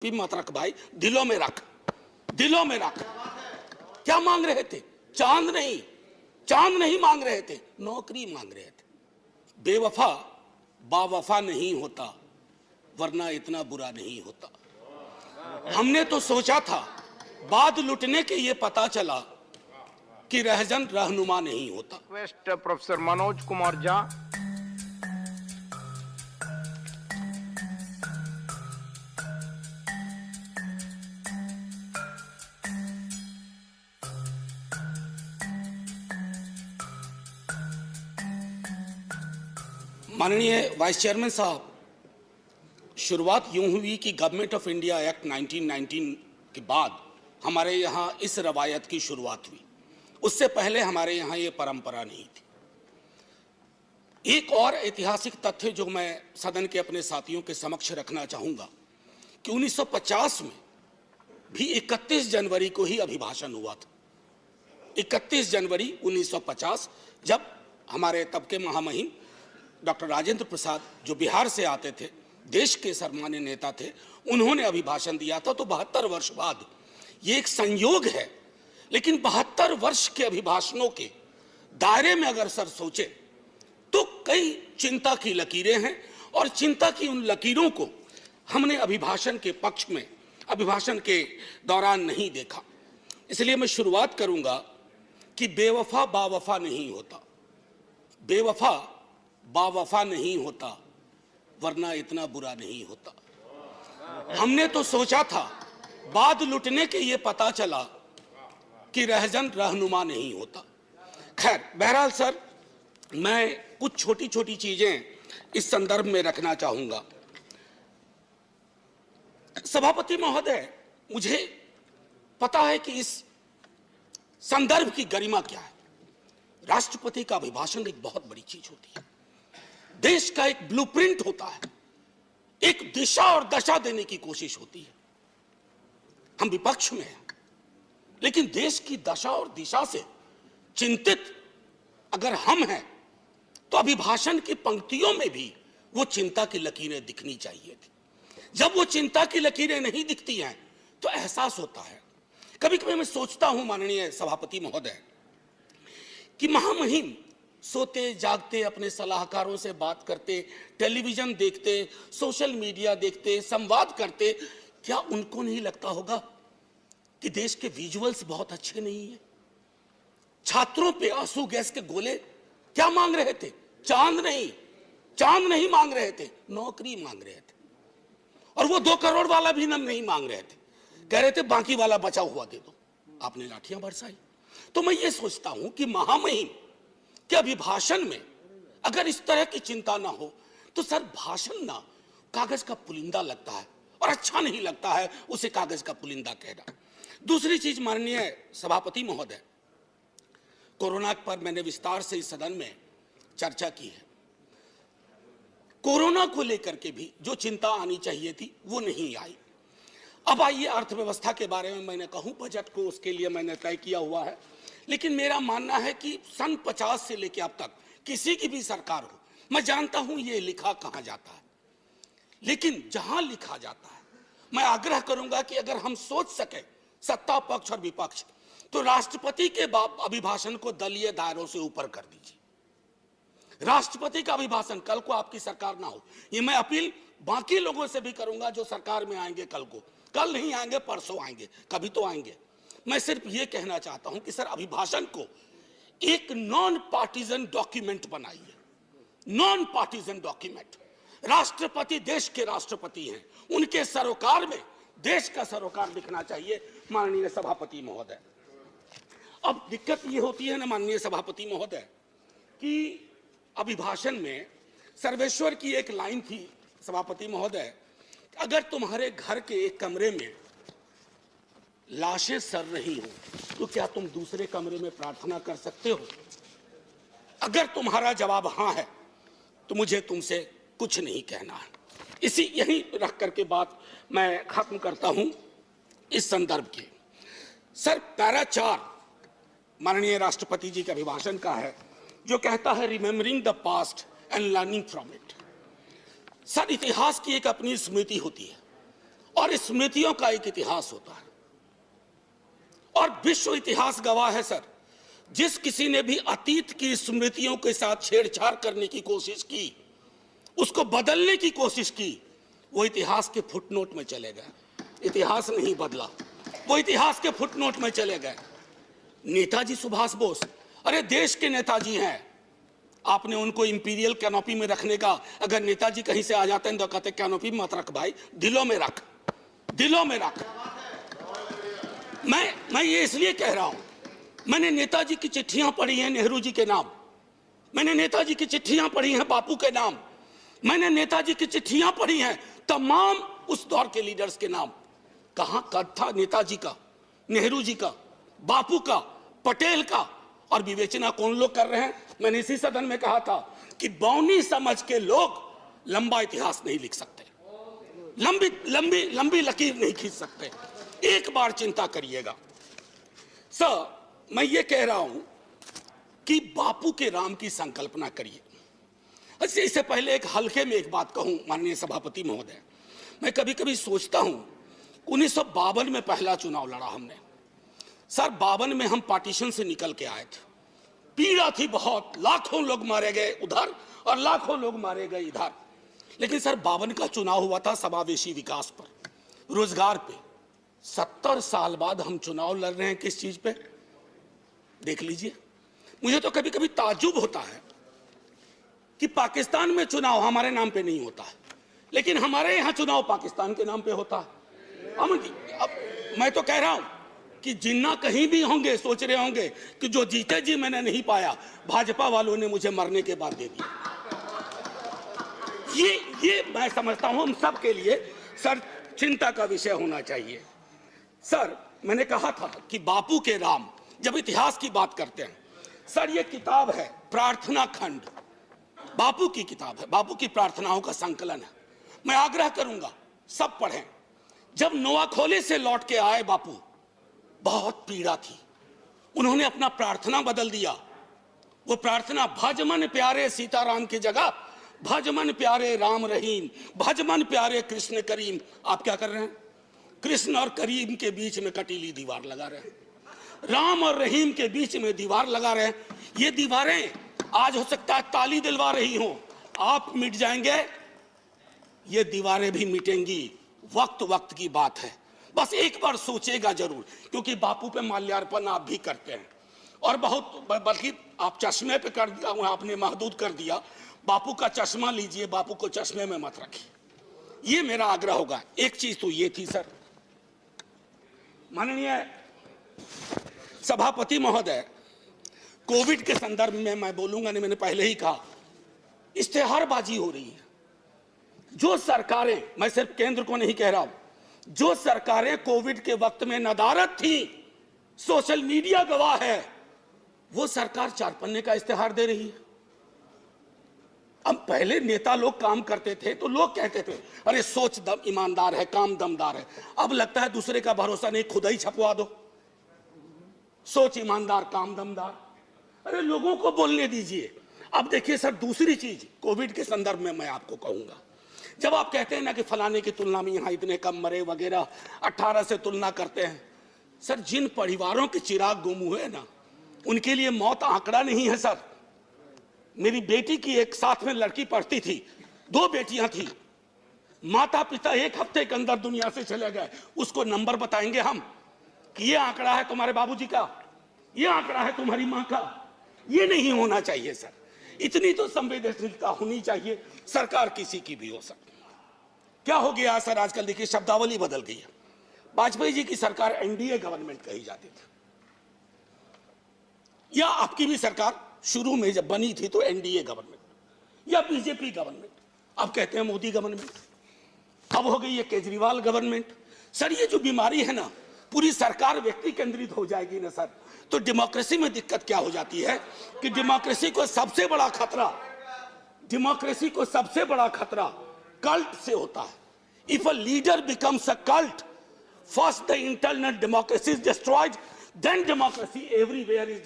भी मत रख भाई, दिलों में रख, दिलों में रख। क्या मांग रहे थे? चांद नहीं, चांद नहीं मांग रहे थे, नौकरी मांग रहे थे। बेवफा बावफा नहीं होता, वरना इतना बुरा नहीं होता। हमने तो सोचा था, बाद लुटने के ये पता चला कि रहजन रहनुमा नहीं होता। West professor Manoj Kumar Jha. माननीय वाइस चेयरमैन साहब, शुरुआत यूं हुई कि गवर्नमेंट ऑफ इंडिया एक्ट 1919 के बाद हमारे यहाँ इस रवायत की शुरुआत हुई। उससे पहले हमारे यहाँ ये परंपरा नहीं थी। एक और ऐतिहासिक तथ्य जो मैं सदन के अपने साथियों के समक्ष रखना चाहूंगा कि 1950 में भी 31 जनवरी को ही अभिभाषण हुआ था। 31 जनवरी 1950, जब हमारे तब के महामहिम डॉक्टर राजेंद्र प्रसाद, जो बिहार से आते थे, देश के सम्मान्य नेता थे, उन्होंने अभिभाषण दिया था। तो 72 वर्ष बाद ये एक संयोग है, लेकिन 72 वर्ष के अभिभाषणों के दायरे में अगर सर सोचे तो कई चिंता की लकीरें हैं, और चिंता की उन लकीरों को हमने अभिभाषण के पक्ष में, अभिभाषण के दौरान नहीं देखा। इसलिए मैं शुरुआत करूंगा कि बेवफा बावफा नहीं होता, बेवफा बावफा नहीं होता, वरना इतना बुरा नहीं होता। हमने तो सोचा था, बाद लुटने के ये पता चला कि रहजन रहनुमा नहीं होता। खैर, बहरहाल सर, मैं कुछ छोटी छोटी चीजें इस संदर्भ में रखना चाहूंगा। सभापति महोदय, मुझे पता है कि इस संदर्भ की गरिमा क्या है। राष्ट्रपति का अभिभाषण एक बहुत बड़ी चीज होती है, देश का एक ब्लूप्रिंट होता है, एक दिशा और दशा देने की कोशिश होती है। हम विपक्ष में हैं, लेकिन देश की दशा और दिशा से चिंतित अगर हम हैं तो अभिभाषण की पंक्तियों में भी वो चिंता की लकीरें दिखनी चाहिए थी। जब वो चिंता की लकीरें नहीं दिखती हैं तो एहसास होता है। कभी कभी मैं सोचता हूं माननीय सभापति महोदय कि महामहिम सोते जागते अपने सलाहकारों से बात करते, टेलीविजन देखते, सोशल मीडिया देखते, संवाद करते, क्या उनको नहीं लगता होगा कि देश के विजुअल्स बहुत अच्छे नहीं हैं? छात्रों पे आंसू गैस के गोले क्या मांग रहे थे? चांद नहीं, चांद नहीं मांग रहे थे, नौकरी मांग रहे थे। और वो 2 करोड़ वाला भी नहीं मांग रहे थे, कह रहे थे बाकी वाला बचा हुआ दे दो। आपने लाठियां बरसाई। तो मैं ये सोचता हूं कि महामहिम के अभिभाषण में अगर इस तरह की चिंता ना हो तो सर, भाषण ना कागज का पुलिंदा लगता है, और अच्छा नहीं लगता है उसे कागज का पुलिंदा कहना। दूसरी चीज माननीय सभापति महोदय, कोरोना पर मैंने विस्तार से इस सदन में चर्चा की है। कोरोना को लेकर के भी जो चिंता आनी चाहिए थी वो नहीं आई। अब आइए अर्थव्यवस्था के बारे में मैंने कहूं, बजट को उसके लिए मैंने तय किया हुआ है, लेकिन मेरा मानना है कि सन 50 से लेकर अब तक किसी की भी सरकार हो, मैं जानता हूं ये लिखा कहां जाता है, लेकिन जहां लिखा जाता है मैं आग्रह करूंगा कि अगर हम सोच सके, सत्ता पक्ष और विपक्ष, तो राष्ट्रपति के अभिभाषण को दलीय दायरों से ऊपर कर दीजिए। राष्ट्रपति का अभिभाषण, कल को आपकी सरकार ना हो, ये मैं अपील बाकी लोगों से भी करूंगा जो सरकार में आएंगे कल को, कल नहीं आएंगे परसों आएंगे, कभी तो आएंगे। मैं सिर्फ ये कहना चाहता हूं कि सर, अभिभाषण को एक नॉन पार्टीजन डॉक्यूमेंट बनाइए, नॉन पार्टीजन डॉक्यूमेंट। राष्ट्रपति देश के राष्ट्रपति हैं, उनके सरोकार में देश का सरोकार दिखना चाहिए माननीय सभापति महोदय। अब दिक्कत ये होती है ना माननीय सभापति महोदय कि अभिभाषण में सर्वेश्वर की एक लाइन थी सभापति महोदय, अगर तुम्हारे घर के एक कमरे में लाशें सड़ रही हो तो क्या तुम दूसरे कमरे में प्रार्थना कर सकते हो? अगर तुम्हारा जवाब हां है तो मुझे तुमसे कुछ नहीं कहना है। इसी यही रख करके बात मैं खत्म करता हूं इस संदर्भ की। सर, पैरा 4 माननीय राष्ट्रपति जी के अभिभाषण का है, जो कहता है remembering the past and learning from it. Sir, इतिहास की एक अपनी स्मृति होती है और स्मृतियों का एक इतिहास होता है, और विश्व इतिहास गवाह है सर। जिस किसी ने भी अतीत की स्मृतियों के साथ छेड़छाड़ करने की कोशिश की, उसको बदलने की कोशिश की, वो इतिहास के फुटनोट में चले गए। इतिहास नहीं बदला, वो इतिहास के फुटनोट में चले गए। नेताजी सुभाष बोस, अरे देश के नेताजी हैं, आपने उनको इंपीरियल कैनोपी में रखने का, अगर नेताजी कहीं से आ जाते हैं तो कहते कैनोपी मत रख भाई, दिलों में रख, दिलों में रख। मैं ये इसलिए कह रहा हूं, मैंने नेताजी की चिट्ठियां पढ़ी हैं नेहरू जी के नाम, मैंने नेताजी की चिट्ठियां पढ़ी हैं बापू के नाम, मैंने नेताजी की चिट्ठियां पढ़ी हैं तमाम उस दौर के लीडर्स के नाम। कहां कद था नेताजी का, नेहरू जी का, बापू का, पटेल का, और विवेचना कौन लोग कर रहे हैं? मैंने इसी सदन में कहा था कि बौनी समझ के लोग लंबा इतिहास नहीं लिख सकते, लंबी लंबी लंबी लकीर नहीं खींच सकते। एक बार चिंता करिएगा सर, मैं ये कह रहा हूं कि बापू के राम की संकल्पना करिए। इससे पहले एक हल्के में एक बात कहूं माननीय सभापति महोदय, मैं कभी कभी सोचता हूं 1952 में पहला चुनाव लड़ा हमने सर। 52 में हम पार्टीशन से निकल के आए थे, पीड़ा थी बहुत, लाखों लोग मारे गए उधर और लाखों लोग मारे गए इधर। लेकिन सर 52 का चुनाव हुआ था समावेशी विकास पर, रोजगार पे। 70 साल बाद हम चुनाव लड़ रहे हैं किस चीज पे? देख लीजिए। मुझे तो कभी कभी ताज्जुब होता है कि पाकिस्तान में चुनाव हमारे नाम पे नहीं होता है, लेकिन हमारे यहां चुनाव पाकिस्तान के नाम पे होता है। अब मैं तो कह रहा हूं कि जिन्ना कहीं भी होंगे सोच रहे होंगे कि जो जीते जी मैंने नहीं पाया, भाजपा वालों ने मुझे मरने के बाद दे दिया। ये मैं समझता हूं हम सब के लिए सर चिंता का विषय होना चाहिए। सर मैंने कहा था कि बापू के राम, जब इतिहास की बात करते हैं सर, ये किताब है प्रार्थना खंड, बापू की किताब है, बापू की प्रार्थनाओं का संकलन है। मैं आग्रह करूंगा सब पढ़ें। जब नोआखोले से लौट के आए बापू, बहुत पीड़ा थी, उन्होंने अपना प्रार्थना बदल दिया। वो प्रार्थना भजमन प्यारे सीताराम की जगह भजमन प्यारे राम रहीम, भजमन प्यारे कृष्ण करीम। आप क्या कर रहे हैं? कृष्ण और करीम के बीच में कटीली दीवार लगा रहे हैं, राम और रहीम के बीच में दीवार लगा रहे हैं। ये दीवारें आज हो सकता है ताली दिलवा रही हो, आप मिट जाएंगे, ये दीवारें भी मिटेंगी, वक्त वक्त की बात है। बस एक बार सोचेगा जरूर, क्योंकि बापू पे माल्यार्पण आप भी करते हैं और बहुत, बल्कि आप चश्मे पे कर दिया, आपने महदूद कर दिया। बापू का चश्मा लीजिए, बापू को चश्मे में मत रखिए, ये मेरा आग्रह होगा। एक चीज तो ये थी सर, माननीय सभापति महोदय, कोविड के संदर्भ में मैं बोलूंगा नहीं, मैंने पहले ही कहा, इश्तेहारबाजी हो रही है। जो सरकारें, मैं सिर्फ केंद्र को नहीं कह रहा हूं, जो सरकारें कोविड के वक्त में नदारद थी, सोशल मीडिया गवाह है, वो सरकार 4 पन्ने का इश्तेहार दे रही है। अब पहले नेता लोग काम करते थे तो लोग कहते थे अरे सोच दम ईमानदार है, काम दमदार है। अब लगता है दूसरे का भरोसा नहीं, खुद ही छपवा दो, सोच ईमानदार काम दमदार। अरे लोगों को बोलने दीजिए। अब देखिए सर, दूसरी चीज कोविड के संदर्भ में मैं आपको कहूंगा, जब आप कहते हैं ना कि फलाने की तुलना में यहां इतने कम मरे वगैरह, 18 से तुलना करते हैं, सर जिन परिवारों के चिराग गुम हुए ना, उनके लिए मौत आंकड़ा नहीं है सर। मेरी बेटी की एक साथ में लड़की पढ़ती थी, 2 बेटियां थी, माता पिता 1 हफ्ते के अंदर दुनिया से चले गए। उसको नंबर बताएंगे हम कि ये आंकड़ा है तुम्हारे बाबूजी का, ये आंकड़ा है तुम्हारी मां का। ये नहीं होना चाहिए सर, इतनी तो संवेदनशीलता होनी चाहिए, सरकार किसी की भी हो सकती। क्या हो गया सर आजकल? देखिए शब्दावली बदल गई है। वाजपेयी जी की सरकार एनडीए गवर्नमेंट कही जाती थी, या आपकी भी सरकार शुरू में जब बनी थी तो एनडीए गवर्नमेंट या बीजेपी गवर्नमेंट, अब कहते हैं मोदी गवर्नमेंट, अब हो गई है केजरीवाल गवर्नमेंट। सर ये जो बीमारी है ना, पूरी सरकार व्यक्ति केंद्रित हो जाएगी ना सर, तो डेमोक्रेसी में दिक्कत क्या हो जाती है कि डेमोक्रेसी को सबसे बड़ा खतरा कल्ट से होता है। If a leader becomes a cult, first the internal democracy is destroyed, then democracy everywhere is